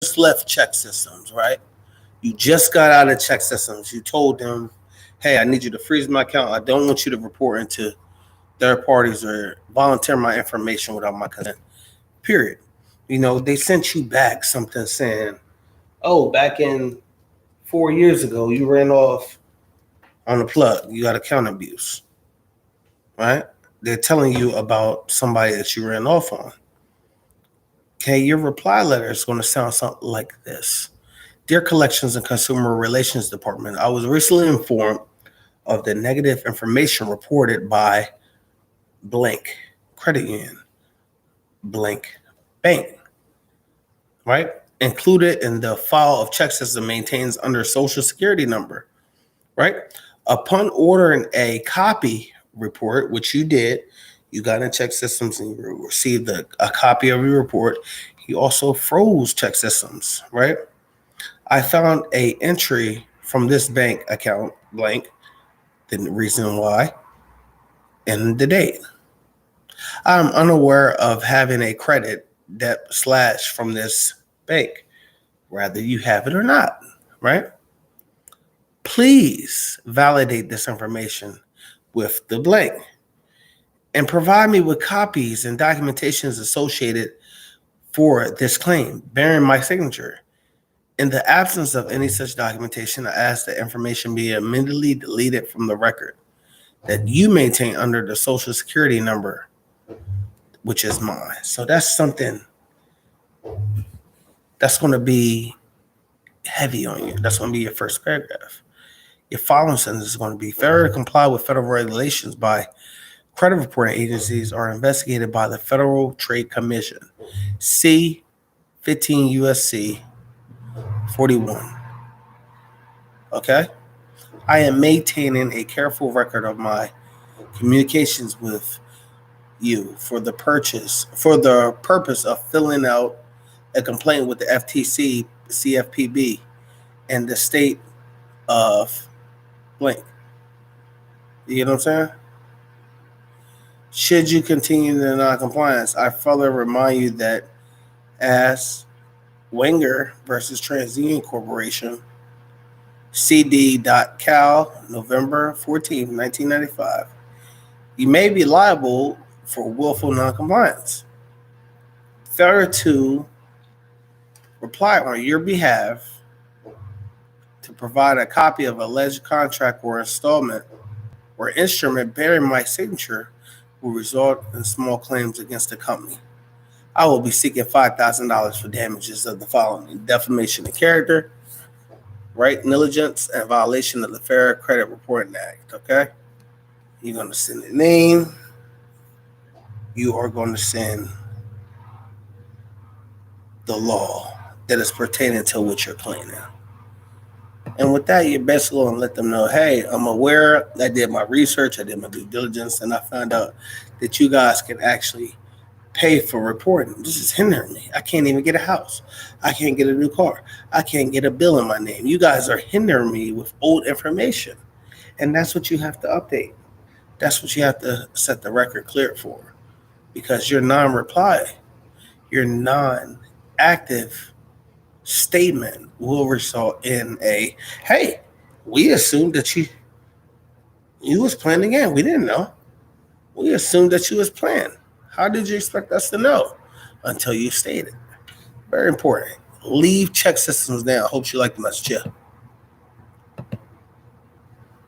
just left check systems, right? You just got out of check systems. You told them, hey, I need you to freeze my account. I don't want you to report into third parties or volunteer my information without my consent. Period. They sent you back something saying, oh, back in 4 years ago, you ran off on the plug. You got account abuse, right? They're telling you about somebody that you ran off on. Okay, your reply letter is going to sound something like this. Dear Collections and Consumer Relations Department, I was recently informed of the negative information reported by blank credit union, blank bank, right? Included in the file of check system maintains under social security number, right? Upon ordering a copy report, which you did, you got in check systems and you received a copy of your report. You also froze check systems, right? I found a entry from this bank account, blank, the reason why, and the date. I'm unaware of having a credit debt slash from this bank, whether you have it or not, right? Please validate this information with the blank and provide me with copies and documentations associated for this claim, bearing my signature. In the absence of any such documentation, I ask that information be immediately deleted from the record that you maintain under the social security number, which is mine. So that's something that's going to be heavy on you. That's going to be your first paragraph. Your following sentence is going to be failure to comply with federal regulations by credit reporting agencies are investigated by the Federal Trade Commission. C 15 USC 41. Okay? I am maintaining a careful record of my communications with you for the purpose of filling out a complaint with the FTC, CFPB, and the state of blank. You know what I'm saying? Should you continue the non-compliance, I further remind you that as Wenger versus TransUnion Corporation, CD.Cal, November 14, 1995, you may be liable for willful non-compliance. Failure to reply on your behalf to provide a copy of alleged contract or installment or instrument bearing my signature will result in small claims against the company. I will be seeking $5,000 for damages of the following: defamation of character, right negligence, and violation of the Fair Credit Reporting Act. Okay? You're going to send a name. You are going to send the law that is pertaining to what you're claiming. And with that, you're basically going to let them know, hey, I'm aware, I did my research, I did my due diligence, and I found out that you guys can actually pay for reporting. This is hindering me. I can't even get a house. I can't get a new car. I can't get a bill in my name. You guys are hindering me with old information. And that's what you have to update. That's what you have to set the record clear for. Because your non-reply, your non-active statement will result in a, hey, we assumed that you was playing the game. We didn't know. We assumed that you was playing. How did you expect us to know? Until you stated. Very important. Leave check systems down. Hope you like the message. Yeah.